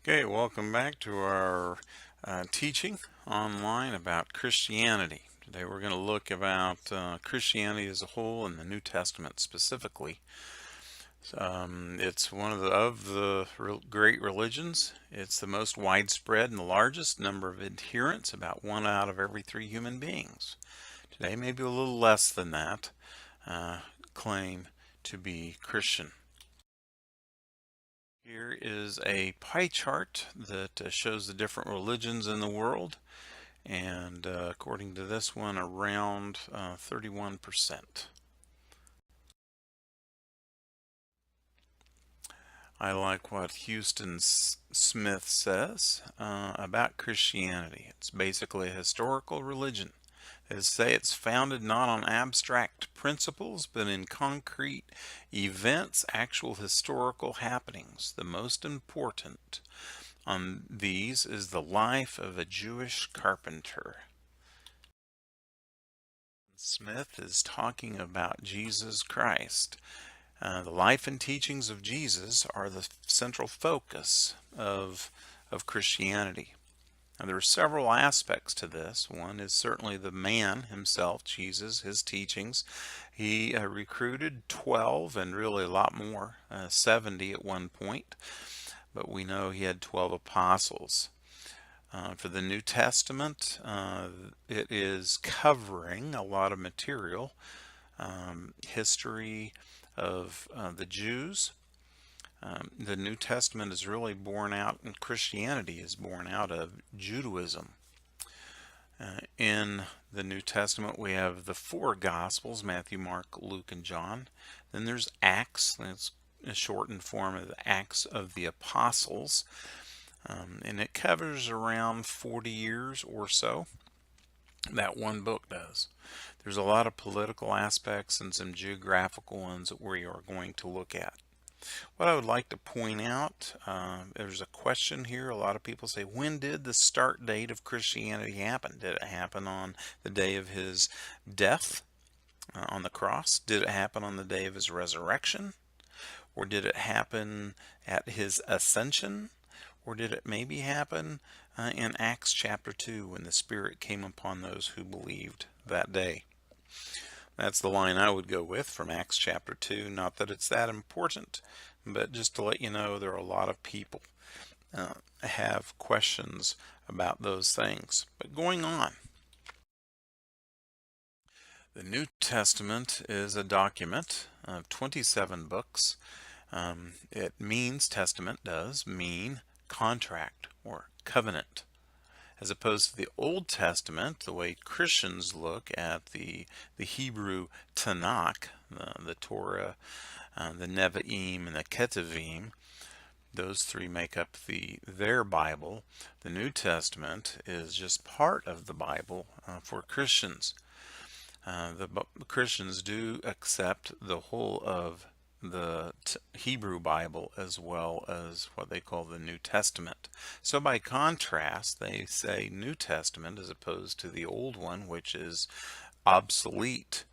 Okay, welcome back to our teaching online about Christianity. Today we're going to look about Christianity as a whole and the New Testament specifically. It's one of the great religions. It's the most widespread and the largest number of adherents, about 1 out of every 3 human beings. Today, maybe a little less than that, uh, claim to be Christian. Here is a pie chart that shows the different religions in the world, and according to this one, around 31%. I like what Houston Smith says about Christianity. It's basically a historical religion. They say it's founded not on abstract principles, but in concrete events, actual historical happenings. The most important on these is the life of a Jewish carpenter. Smith is talking about Jesus Christ. The life and teachings of Jesus are the central focus of Christianity. Now, there are several aspects to this. One is certainly the man himself, Jesus, his teachings. He recruited 12 and really a lot more, 70 at one point, but we know he had 12 apostles. For the New Testament, it is covering a lot of material, history of the Jews. The New Testament is really born out, and Christianity is born out of Judaism. In the New Testament, we have the 4 Gospels, Matthew, Mark, Luke, and John. Then there's Acts, that's a shortened form of the Acts of the Apostles. And it covers around 40 years or so. That one book does. There's a lot of political aspects and some geographical ones that we are going to look at. What I would like to point out, there's a question here. A lot of people say, when did the start date of Christianity happen? Did it happen on the day of his death on the cross? Did it happen on the day of his resurrection? Or did it happen at his ascension? Or did it maybe happen in Acts chapter 2 when the Spirit came upon those who believed that day? That's the line I would go with from Acts chapter 2. Not that it's that important, but just to let you know there are a lot of people have questions about those things. But going on. The New Testament is a document of 27 books. It means, testament does mean contract or covenant, as opposed to the Old Testament, the way Christians look at the Hebrew Tanakh, the Torah, the Nevi'im, and the Ketuvim. Those 3 make up their Bible. The New Testament is just part of the Bible for Christians. The Christians do accept the whole of the Hebrew Bible as well as what they call the New Testament. So by contrast, they say New Testament as opposed to the old one, which is obsolete,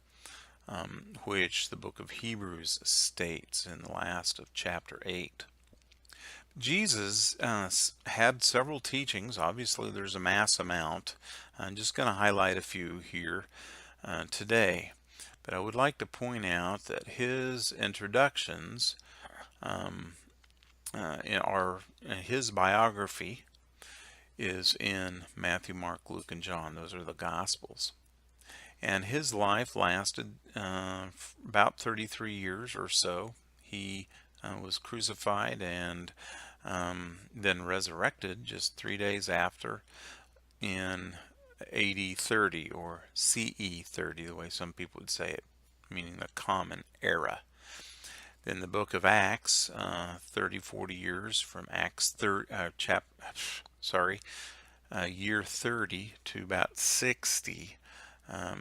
which the book of Hebrews states in the last of chapter 8. Jesus had several teachings. Obviously, there's a mass amount. I'm just going to highlight a few here today. But I would like to point out that his introductions his biography is in Matthew, Mark, Luke, and John. Those are the Gospels. And his life lasted about 33 years or so. He was crucified and then resurrected just 3 days after in AD 30 or CE 30, the way some people would say it, meaning the common era. Then the book of Acts, 40 years from Acts year 30 to about 60,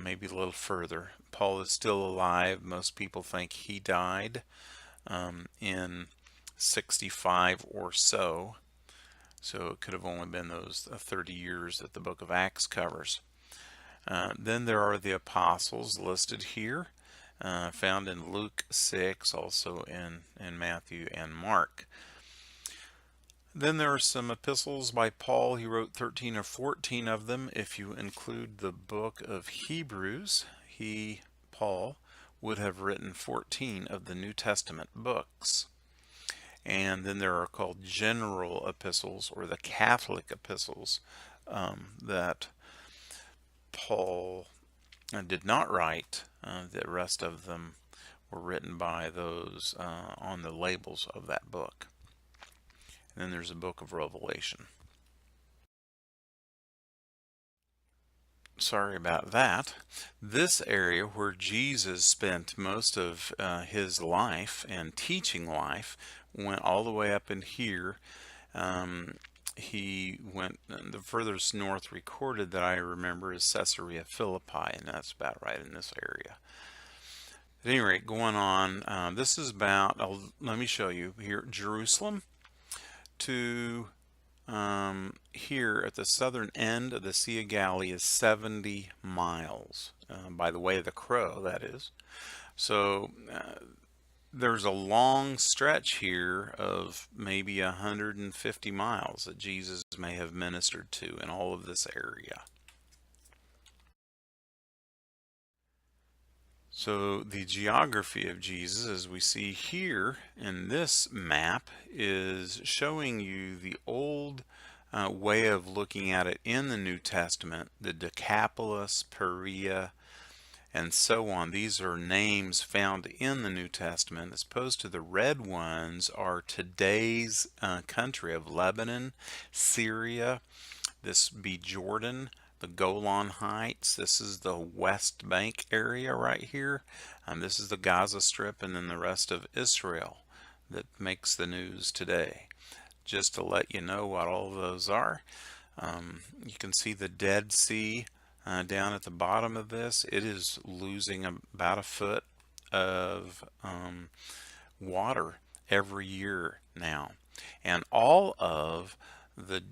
maybe a little further. Paul is still alive. Most people think he died in 65 or so. So it could have only been those 30 years that the book of Acts covers. Then there are the apostles listed here, found in Luke 6, also in Matthew and Mark. Then there are some epistles by Paul. He wrote 13 or 14 of them. If you include the book of Hebrews, Paul, would have written 14 of the New Testament books. And then there are called general epistles, or the Catholic epistles, that Paul did not write. The rest of them were written by those on the labels of that book. And then there's a book of Revelation. Sorry about that. This area where Jesus spent most of his life and teaching life went all the way up in here. He went, the furthest north recorded that I remember is Caesarea Philippi, and that's about right in this area. At any rate, going on, this is about, let me show you here, Jerusalem to here at the southern end of the Sea of Galilee is 70 miles, by the way of the crow, that is. So there's a long stretch here of maybe 150 miles that Jesus may have ministered to in all of this area. So the geography of Jesus, as we see here in this map, is showing you the old way of looking at it in the New Testament, the Decapolis, Perea, and so on. These are names found in the New Testament, as opposed to the red ones are today's country of Lebanon, Syria, this be Jordan, the Golan Heights. This is the West Bank area right here. This is the Gaza Strip, and then the rest of Israel that makes the news today. Just to let you know what all of those are. You can see the Dead Sea down at the bottom of this. It is losing about a foot of water every year now. And all of the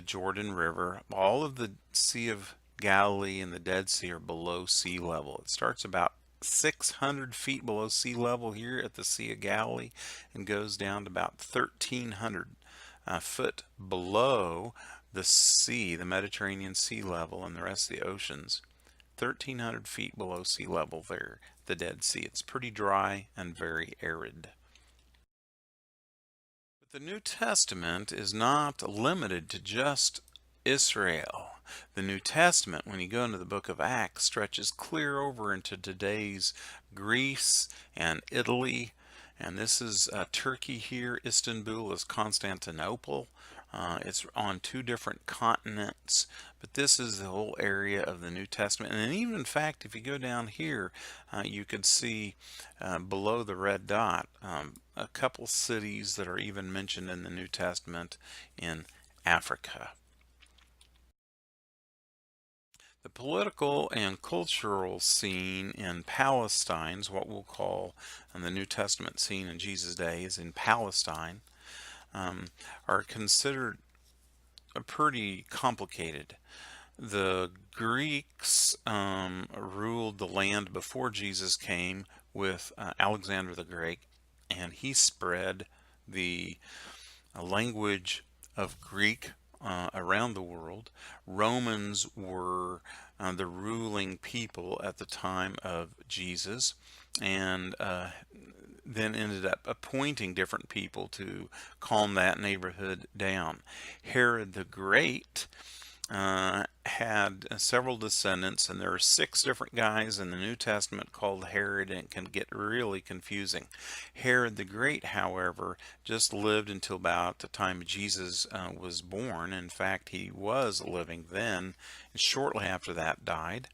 Jordan River, all of the Sea of Galilee and the Dead Sea are below sea level. It starts about 600 feet below sea level here at the Sea of Galilee and goes down to about 1,300 foot below the sea, the Mediterranean sea level, and the rest of the oceans. 1,300 feet below sea level there, the Dead Sea. It's pretty dry and very arid. The New Testament is not limited to just Israel. The New Testament, when you go into the book of Acts, stretches clear over into today's Greece and Italy. And this is Turkey here. Istanbul is Constantinople. It's on two different continents, but this is the whole area of the New Testament. And even, in fact, if you go down here, you could see below the red dot a couple cities that are even mentioned in the New Testament in Africa. The political and cultural scene in Palestine is what we'll call the New Testament scene in Jesus' days in Palestine. Are considered pretty complicated. The Greeks ruled the land before Jesus came with Alexander the Great, and he spread the language of Greek around the world. Romans were the ruling people at the time of Jesus, and then ended up appointing different people to calm that neighborhood down. Herod the Great had several descendants, and there are 6 different guys in the New Testament called Herod, and it can get really confusing. Herod the Great, however, just lived until about the time Jesus was born. In fact, he was living then, and shortly after that died.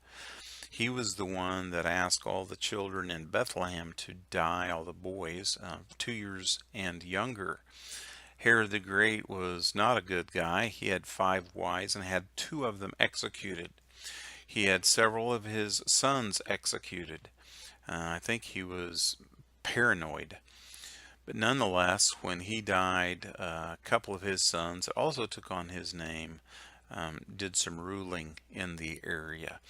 He was the one that asked all the children in Bethlehem to die, all the boys, 2 years and younger. Herod the Great was not a good guy. He had 5 wives and had 2 of them executed. He had several of his sons executed. I think he was paranoid. But nonetheless, when he died, a couple of his sons also took on his name, did some ruling in the area.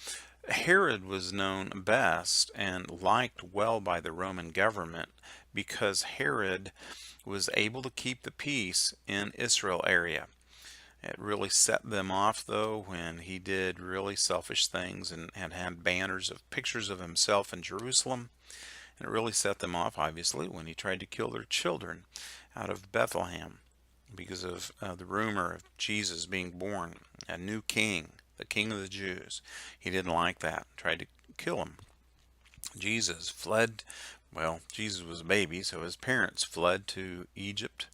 Herod was known best and liked well by the Roman government because Herod was able to keep the peace in Israel area. It really set them off, though, when he did really selfish things and had banners of pictures of himself in Jerusalem. And it really set them off, obviously, when he tried to kill their children out of Bethlehem because of the rumor of Jesus being born, a new king, the king of the Jews. He didn't like that, tried to kill him. Jesus fled. Well, Jesus was a baby, so his parents fled to Egypt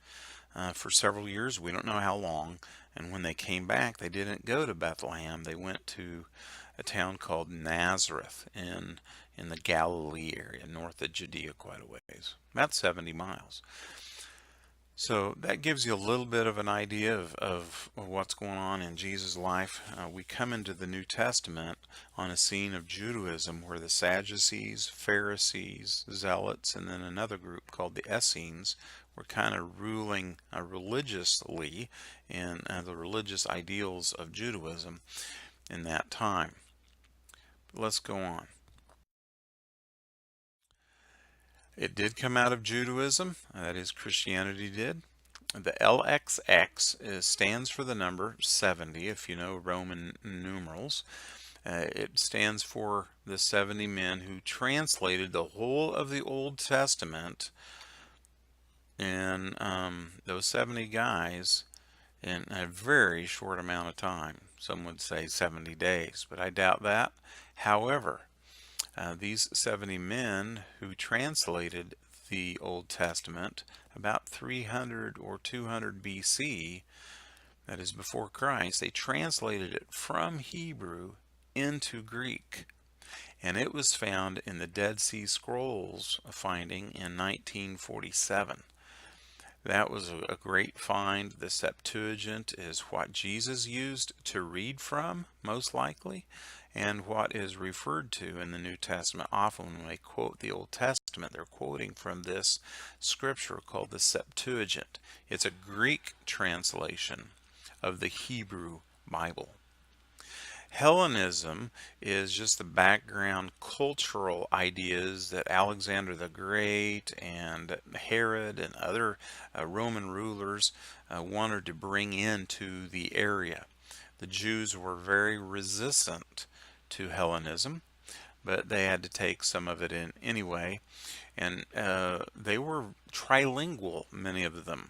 for several years. We don't know how long. And when they came back, they didn't go to Bethlehem. They went to a town called Nazareth in the Galilee area, north of Judea quite a ways, about 70 miles. So that gives you a little bit of an idea of what's going on in Jesus' life. We come into the New Testament on a scene of Judaism where the Sadducees, Pharisees, Zealots, and then another group called the Essenes were kind of ruling religiously in the religious ideals of Judaism in that time. Let's go on. It did come out of Judaism, that is, Christianity did. The LXX stands for the number 70, if you know Roman numerals. It stands for the 70 men who translated the whole of the Old Testament, and those 70 guys in a very short amount of time. Some would say 70 days, but I doubt that. However, these 70 men who translated the Old Testament about 300 or 200 BC, that is before Christ, they translated it from Hebrew into Greek. And it was found in the Dead Sea Scrolls finding in 1947. That was a great find. The Septuagint is what Jesus used to read from, most likely, and what is referred to in the New Testament. Often when they quote the Old Testament, they're quoting from this scripture called the Septuagint. It's a Greek translation of the Hebrew Bible. Hellenism is just the background cultural ideas that Alexander the Great and Herod and other Roman rulers wanted to bring into the area. The Jews were very resistant to Hellenism, but they had to take some of it in anyway. And they were trilingual, many of them.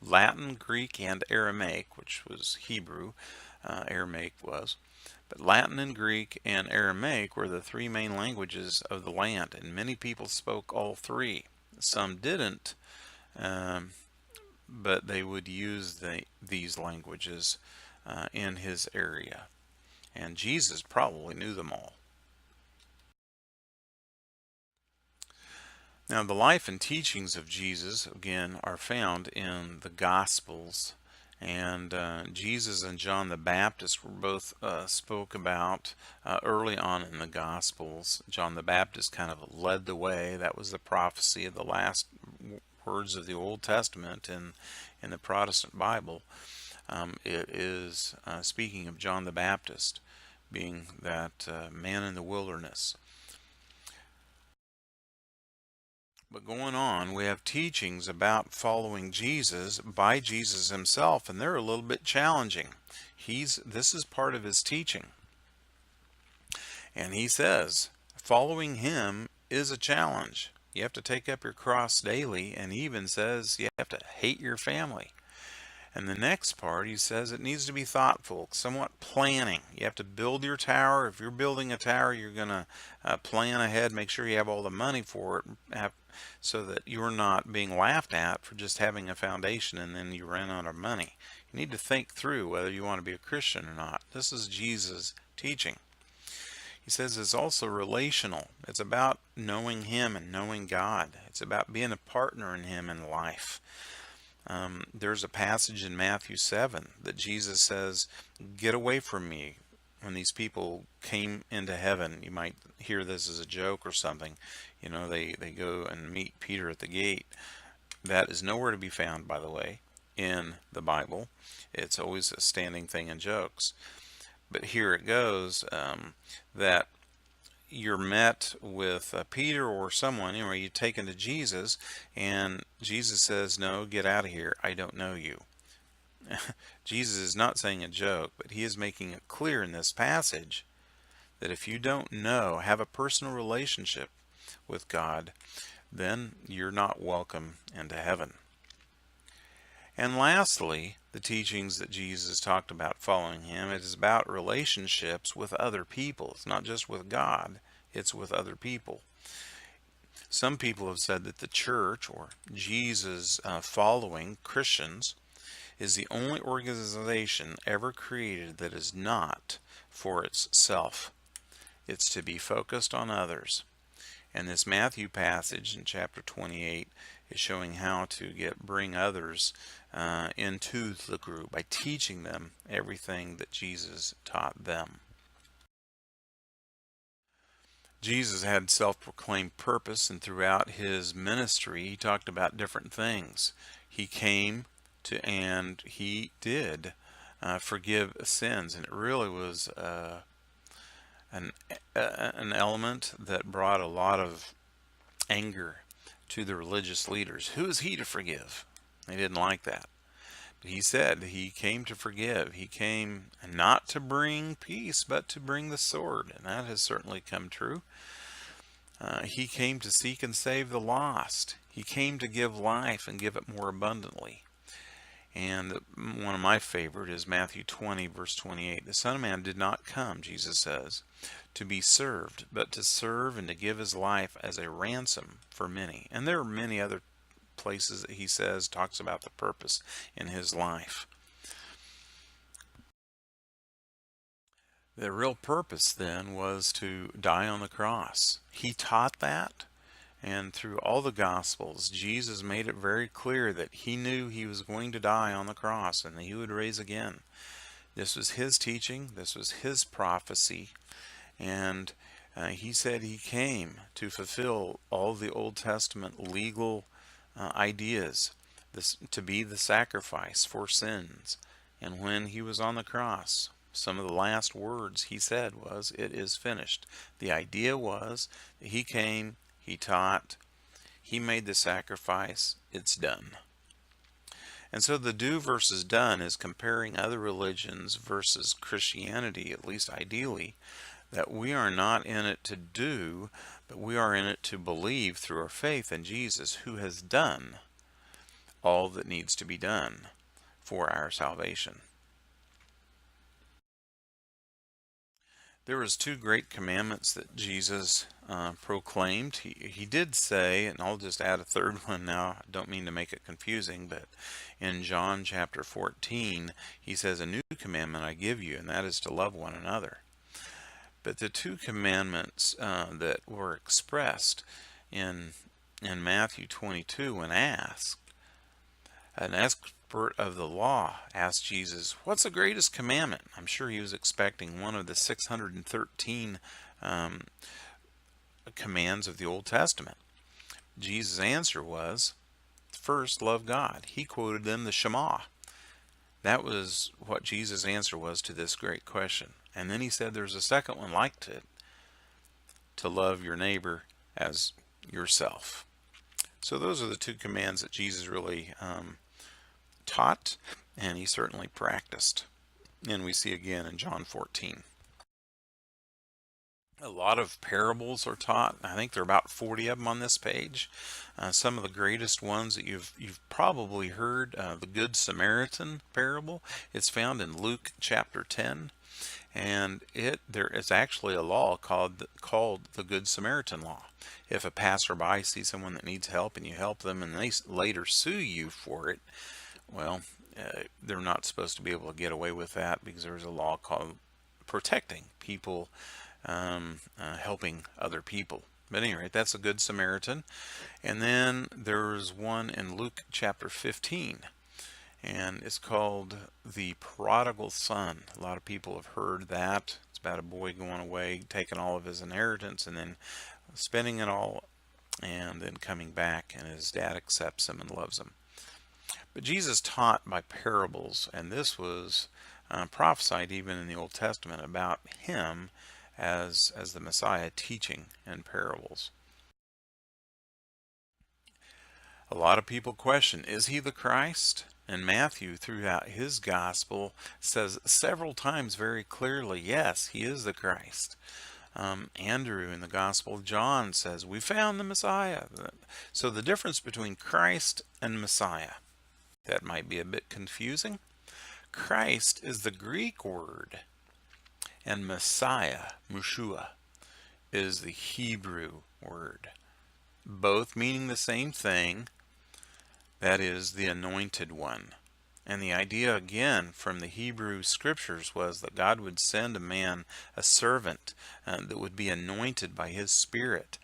Latin, Greek, and Aramaic, which was Hebrew, Aramaic was. But Latin and Greek and Aramaic were the three main languages of the land, and many people spoke all three. Some didn't, but they would use these languages in his area. And Jesus probably knew them all. Now, the life and teachings of Jesus, again, are found in the Gospels. And Jesus and John the Baptist were both spoke about early on in the Gospels. John the Baptist kind of led the way. That was the prophecy of the last words of the Old Testament in the Protestant Bible. It is speaking of John the Baptist being that man in the wilderness. But going on, we have teachings about following Jesus by Jesus himself, and they're a little bit challenging. This is part of his teaching. And he says, following him is a challenge. You have to take up your cross daily, and he even says you have to hate your family. And the next part, he says it needs to be thoughtful, somewhat planning. You have to build your tower. If you're building a tower, you're going to plan ahead, make sure you have all the money for it, so that you're not being laughed at for just having a foundation and then you run out of money. You need to think through whether you want to be a Christian or not. This is Jesus' teaching. He says it's also relational. It's about knowing him and knowing God. It's about being a partner in him in life. There's a passage in Matthew 7 that Jesus says, get away from me. When these people came into heaven, you might hear this as a joke or something. You know, they go and meet Peter at the gate. That is nowhere to be found, by the way, in the Bible. It's always a standing thing in jokes. But here it goes, that you're met with Peter or someone, you're taken to Jesus, and Jesus says, "No, get out of here. I don't know you." Jesus is not saying a joke, but he is making it clear in this passage that if you don't know, have a personal relationship with God, then you're not welcome into heaven. And lastly, the teachings that Jesus talked about following him, it is about relationships with other people. It's not just with God, it's with other people. Some people have said that the church, or Jesus following Christians, is the only organization ever created that is not for itself. It's to be focused on others. And this Matthew passage in chapter 28 is showing how to bring others into the group by teaching them everything that Jesus taught them. Jesus had self-proclaimed purpose, and throughout his ministry he talked about different things. He came to, and he did forgive sins, and it really was an element that brought a lot of anger to the religious leaders. Who is he to forgive? They didn't like that. But he said he came to forgive. He came not to bring peace, but to bring the sword, and that has certainly come true. He came to seek and save the lost. He came to give life and give it more abundantly. And one of my favorite is Matthew 20, verse 28. The Son of Man did not come, Jesus says, to be served, but to serve and to give his life as a ransom for many. And there are many other places that he says, talks about the purpose in his life. The real purpose then was to die on the cross. He taught that. And through all the Gospels, Jesus made it very clear that he knew he was going to die on the cross and that he would rise again. This was his teaching. This was his prophecy. And he said he came to fulfill all the Old Testament legal ideas, to be the sacrifice for sins. And when he was on the cross, some of the last words he said was, "It is finished." The idea was that he came, he taught, he made the sacrifice, it's done. And so the do versus done is comparing other religions versus Christianity, at least ideally, that we are not in it to do, but we are in it to believe through our faith in Jesus, who has done all that needs to be done for our salvation. There was two great commandments that Jesus proclaimed. He did say, and I'll just add a third one now, I don't mean to make it confusing, but in John chapter 14, he says, "A new commandment I give you, and that is to love one another." But the two commandments that were expressed in Matthew 22, when asked, an expert of the law asked Jesus, "What's the greatest commandment?" I'm sure he was expecting one of the 613 commands of the Old Testament. Jesus' answer was, first, love God. He quoted them the Shema. That was what Jesus' answer was to this great question. And then he said there's a second one like it, to love your neighbor as yourself. So those are the two commands that Jesus really taught, and he certainly practiced. And we see again in John 14. A lot of parables are taught. I think there are about 40 of them on this page. Some of the greatest ones that you've probably heard, the Good Samaritan parable. It's found in Luke chapter 10, and there is actually a law called the Good Samaritan law. If a passerby sees someone that needs help and you help them and they later sue you for it, well, they're not supposed to be able to get away with that, because there's a law called protecting people, helping other people. But anyway, that's a Good Samaritan. And then there's one in Luke chapter 15, and it's called the Prodigal Son. A lot of people have heard that. It's about a boy going away, taking all of his inheritance and then spending it all, and then coming back, and his dad accepts him and loves him. But Jesus taught by parables, and this was prophesied even in the Old Testament about him as the Messiah teaching in parables. A lot of people question, is he the Christ? And Matthew, throughout his gospel, says several times very clearly, yes, he is the Christ. Andrew in the Gospel of John says, we found the Messiah. So the difference between Christ and Messiah, that might be a bit confusing. Christ is the Greek word, and Messiah, Meshua, is the Hebrew word, both meaning the same thing, that is, the anointed one. And the idea, again, from the Hebrew scriptures was that God would send a man, a servant, that would be anointed by his Spirit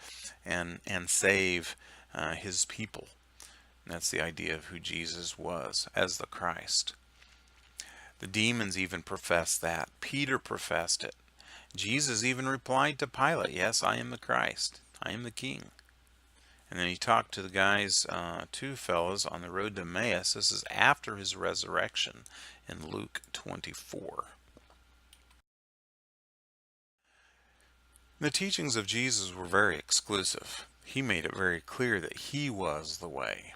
and save his people. And that's the idea of who Jesus was as the Christ. The demons even professed that. Peter professed it. Jesus even replied to Pilate, yes, I am the Christ. I am the King. And then he talked to the guys, two fellows on the road to Emmaus. This is after his resurrection in Luke 24. The teachings of Jesus were very exclusive. He made it very clear that he was the way.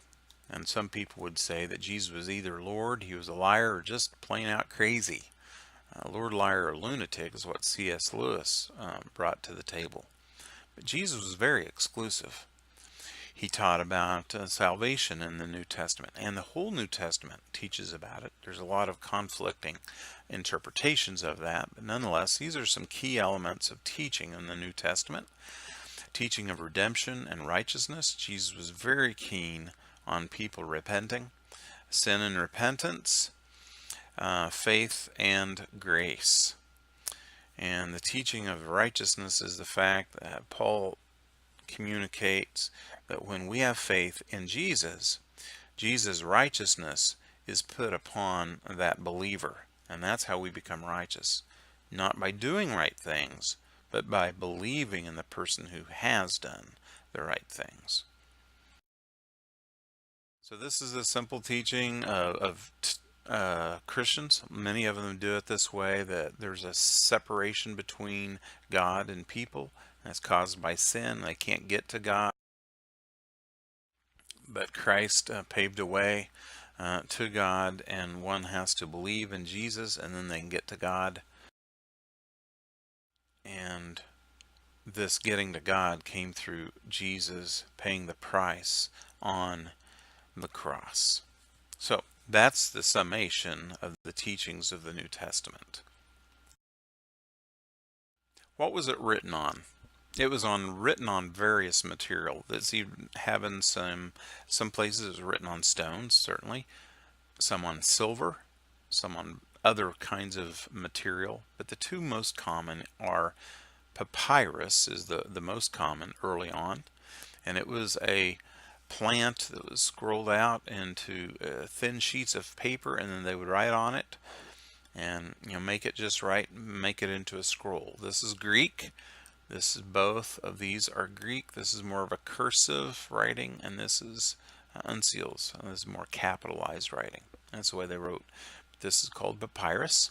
And some people would say that Jesus was either Lord, he was a liar, or just plain out crazy. Lord, liar, or lunatic is what C.S. Lewis brought to the table. But Jesus was very exclusive. He taught about salvation in the New Testament, and the whole New Testament teaches about it. There's a lot of conflicting interpretations of that, but nonetheless, these are some key elements of teaching in the New Testament. Teaching of redemption and righteousness. Jesus was very keen on people repenting. Sin and repentance, faith and grace. And the teaching of righteousness is the fact that Paul communicates that when we have faith in Jesus, Jesus' righteousness is put upon that believer. And that's how we become righteous. Not by doing right things, but by believing in the person who has done the right things. So this is a simple teaching of Christians. Many of them do it this way, that there's a separation between God and people. That's caused by sin. They can't get to God. But Christ paved a way to God, and one has to believe in Jesus, and then they can get to God. And this getting to God came through Jesus paying the price on the cross. So that's the summation of the teachings of the New Testament. What was it written on? It was written on various material. That's even having some places it was written on stones, certainly, some on silver, some on other kinds of material. But the two most common are papyrus is the most common early on, and it was a plant that was scrolled out into thin sheets of paper, and then they would write on it and make it just right, make it into a scroll. This is Greek. This is both of these are Greek. This is more of a cursive writing, and this is uncials. This is more capitalized writing. That's the way they wrote. This is called papyrus.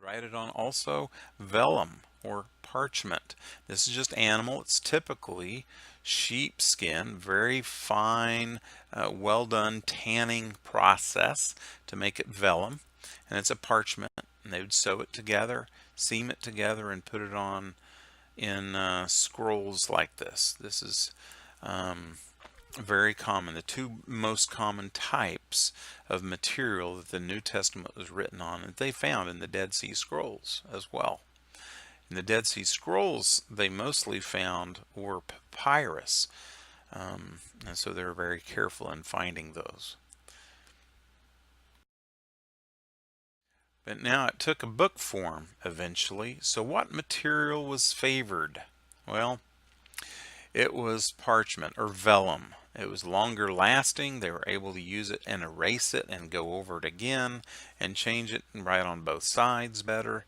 Write it on also vellum or parchment. This is just animal. It's typically sheepskin, very fine, well done tanning process to make it vellum, and it's a parchment. And they would sew it together, seam it together, and put it on in scrolls like this. This is very common. The two most common types of material that the New Testament was written on, and they found in the Dead Sea Scrolls as well. In the Dead Sea Scrolls, they mostly found were papyrus, and so they were very careful in finding those. But now it took a book form eventually. So what material was favored? Well, it was parchment or vellum. It was longer lasting. They were able to use it and erase it and go over it again and change it and write on both sides better.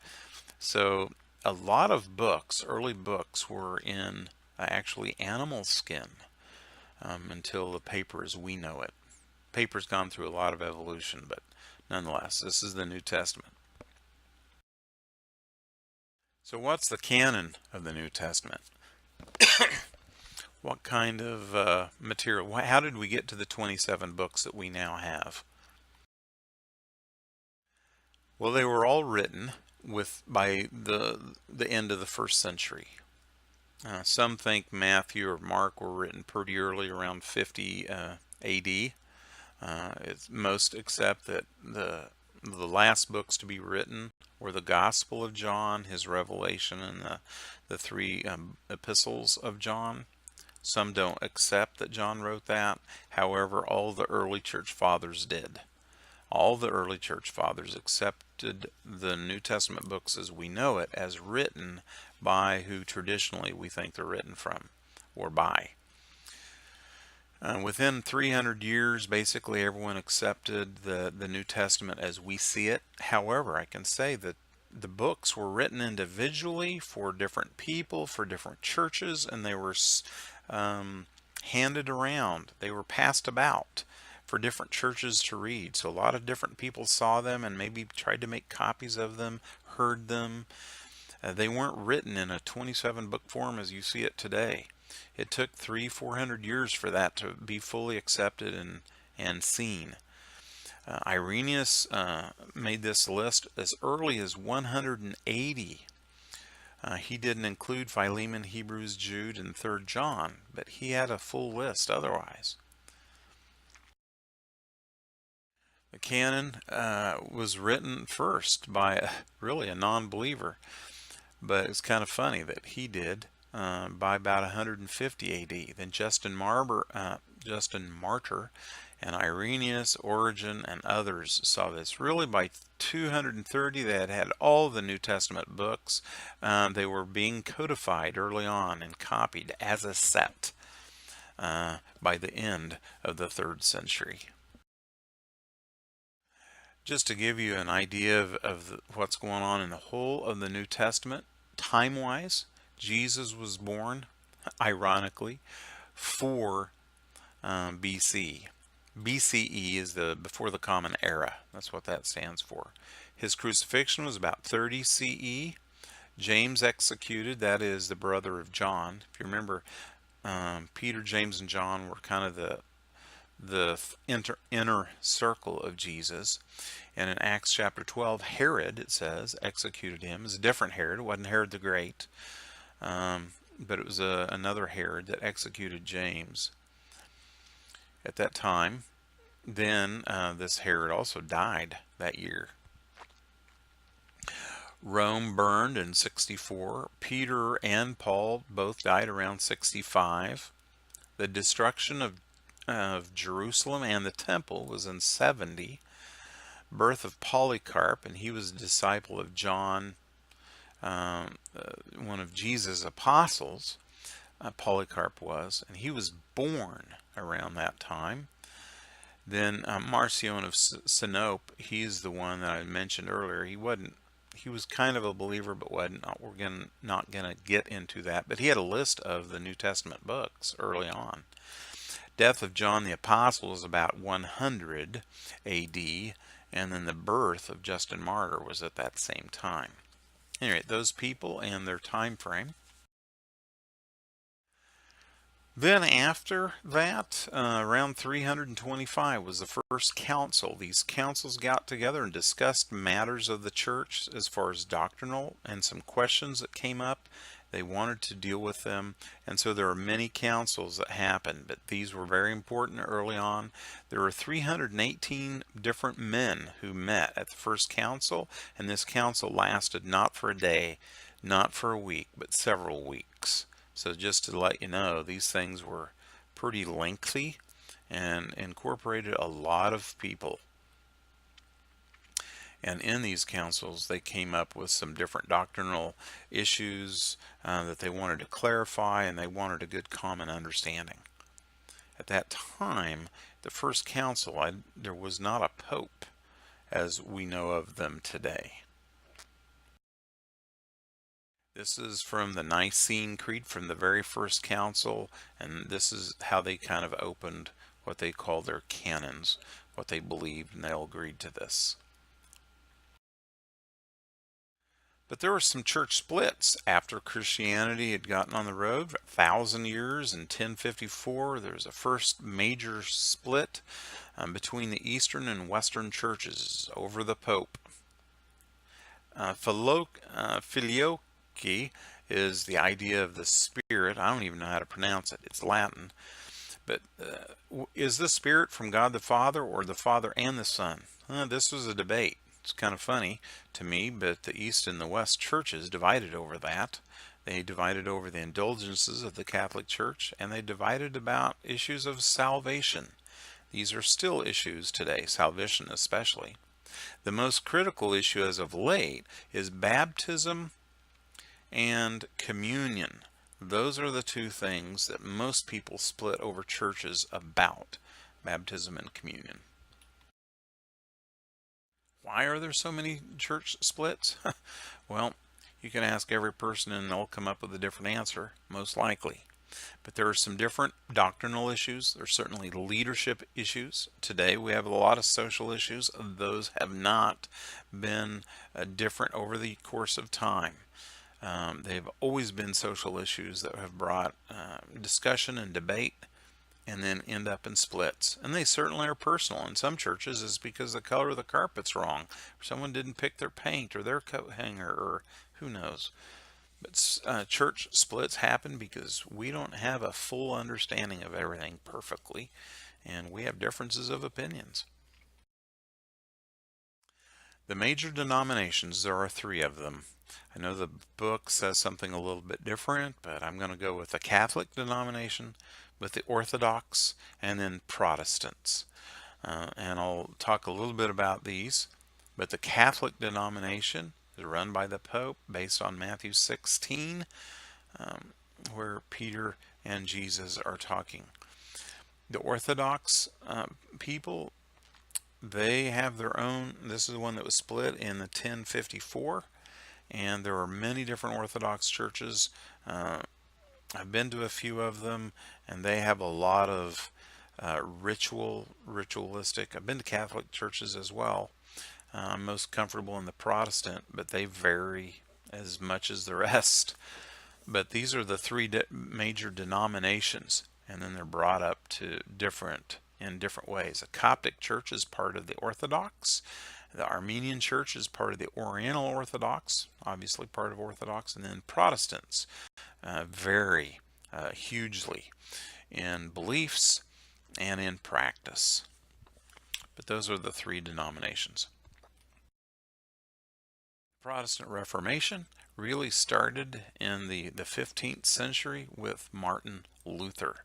So a lot of books, early books, were in actually animal skin until the paper as we know it. Paper's gone through a lot of evolution, but nonetheless, this is the New Testament. So what's the canon of the New Testament? What kind of material? How did we get to the 27 books that we now have? Well, they were all written by the end of the first century. Some think Matthew or Mark were written pretty early, around 50 AD. Most accept that the last books to be written were the Gospel of John, his Revelation, and the three epistles of John. Some don't accept that John wrote that. However, all the early church fathers did. All the early church fathers accepted the New Testament books as we know it as written by who traditionally we think they're written from or by. Within 300 years, basically everyone accepted the New Testament as we see it. However, I can say that the books were written individually for different people, for different churches, and they were handed around. They were passed about for different churches to read. So a lot of different people saw them and maybe tried to make copies of them, heard them. They weren't written in a 27 book form as you see it today. It took 300-400 years for that to be fully accepted and seen. Irenaeus made this list as early as 180. He didn't include Philemon, Hebrews, Jude, and 3rd John, but he had a full list otherwise. The canon was written first by really a non-believer, but it's kind of funny that he did by about 150 AD. Then Justin Martyr and Irenaeus, Origen, and others saw this. Really by 230 they had all the New Testament books. They were being codified early on and copied as a set by the end of the 3rd century. Just to give you an idea of what's going on in the whole of the New Testament, time-wise, Jesus was born, ironically, 4 BC. BCE is the before the Common Era. That's what that stands for. His crucifixion was about 30 CE. James executed, that is the brother of John. If you remember, Peter, James, and John were kind of the inner circle of Jesus. And in Acts chapter 12, Herod, it says, executed him. It was a different Herod. It wasn't Herod the Great. But it was another Herod that executed James at that time. Then this Herod also died that year. Rome burned in 64. Peter and Paul both died around 65. The destruction of Jerusalem and the temple was in 70. Birth of Polycarp, and he was a disciple of John, one of Jesus' apostles. Polycarp was, and he was born around that time. Then Marcion of Sinope, he's the one that I mentioned earlier. He was kind of a believer, but wasn't. We're not gonna get into that. But he had a list of the New Testament books early on. Death of John the Apostle is about 100 AD, and then the birth of Justin Martyr was at that same time. Anyway, those people and their time frame. Then after that, around 325 was the first council. These councils got together and discussed matters of the church as far as doctrinal and some questions that came up. They wanted to deal with them, and so there are many councils that happened, but these were very important early on. There were 318 different men who met at the first council, and this council lasted not for a day, not for a week, but several weeks. So just to let you know, these things were pretty lengthy and incorporated a lot of people. And in these councils, they came up with some different doctrinal issues that they wanted to clarify, and they wanted a good common understanding. At that time, the first council, there was not a pope as we know of them today. This is from the Nicene Creed from the very first council, and this is how they kind of opened what they call their canons, what they believed, and they all agreed to this. But there were some church splits after Christianity had gotten on the road. 1,000 years in 1054, there was a first major split between the Eastern and Western churches over the Pope. Filioque is the idea of the Spirit. I don't even know how to pronounce it. It's Latin. But is the Spirit from God the Father or the Father and the Son? This was a debate. It's kind of funny to me, but the East and the West churches divided over that. They divided over the indulgences of the Catholic Church, and they divided about issues of salvation. These are still issues today, salvation especially. The most critical issue as of late is baptism and communion. Those are the two things that most people split over churches about, baptism and communion. Why are there so many church splits? Well, you can ask every person and they'll come up with a different answer, most likely. But there are some different doctrinal issues. There's certainly leadership issues. Today we have a lot of social issues. Those have not been different over the course of time. They've always been social issues that have brought discussion and debate and then end up in splits. And they certainly are personal. In some churches it's because the color of the carpet's wrong, or someone didn't pick their paint or their coat hanger, or who knows. But church splits happen because we don't have a full understanding of everything perfectly, and we have differences of opinions. The major denominations, there are 3 of them. I know the book says something a little bit different, but I'm going to go with the Catholic denomination, with the Orthodox, and then Protestants. And I'll talk a little bit about these. But the Catholic denomination is run by the Pope based on Matthew 16, where Peter and Jesus are talking. The Orthodox people, they have their own. This is the one that was split in the 1054, and there are many different Orthodox churches. I've been to a few of them, and they have a lot of ritualistic. I've been to Catholic churches as well. I'm most comfortable in the Protestant, but they vary as much as the rest. But these are the 3 major denominations, and then they're brought up to in different ways. The Coptic Church is part of the Orthodox. The Armenian Church is part of the Oriental Orthodox, obviously part of Orthodox, and then Protestants vary hugely in beliefs and in practice. But those are the 3 denominations. Protestant Reformation really started in the 15th century with Martin Luther.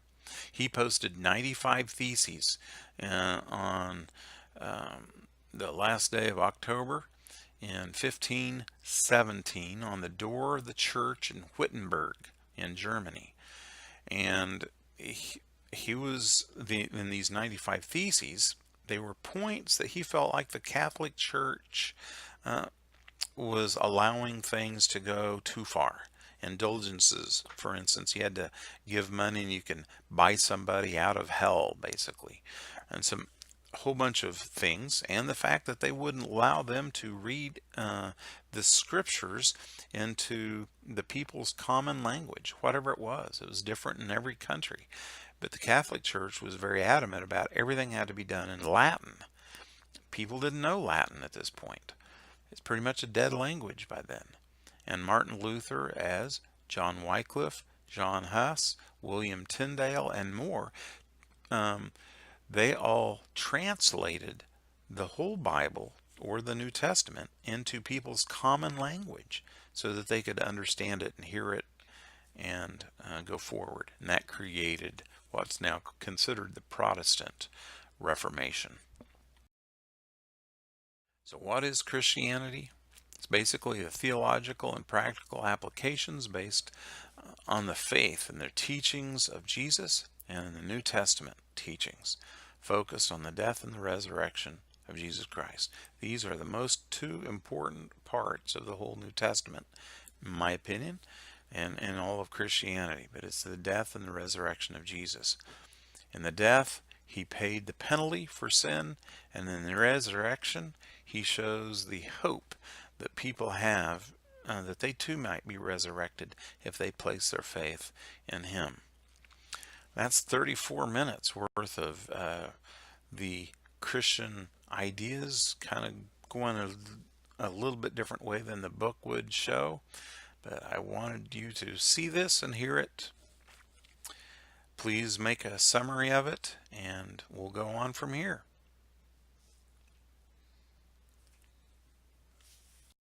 He posted 95 theses on the last day of October in 1517 on the door of the church in Wittenberg in Germany. And he was in these 95 theses, they were points that he felt like the Catholic Church was allowing things to go too far. Indulgences, for instance, you had to give money and you can buy somebody out of hell, basically. And a whole bunch of things, and the fact that they wouldn't allow them to read the scriptures into the people's common language, whatever it was. It was different in every country. But the Catholic Church was very adamant about everything had to be done in Latin. People didn't know Latin at this point. It's pretty much a dead language by then. And Martin Luther, as John Wycliffe, John Huss, William Tyndale, and more, they all translated the whole Bible or the New Testament into people's common language so that they could understand it and hear it and go forward. And that created what's now considered the Protestant Reformation. So what is Christianity? It's basically the theological and practical applications based on the faith and the teachings of Jesus and in the New Testament teachings, focused on the death and the resurrection of Jesus Christ. These are the most 2 important parts of the whole New Testament, in my opinion, and in all of Christianity. But it's the death and the resurrection of Jesus. In the death, he paid the penalty for sin, and in the resurrection, he shows the hope that people have that they too might be resurrected if they place their faith in him. That's 34 minutes worth of the Christian ideas, kind of going a little bit different way than the book would show, but I wanted you to see this and hear it. Please make a summary of it, and we'll go on from here.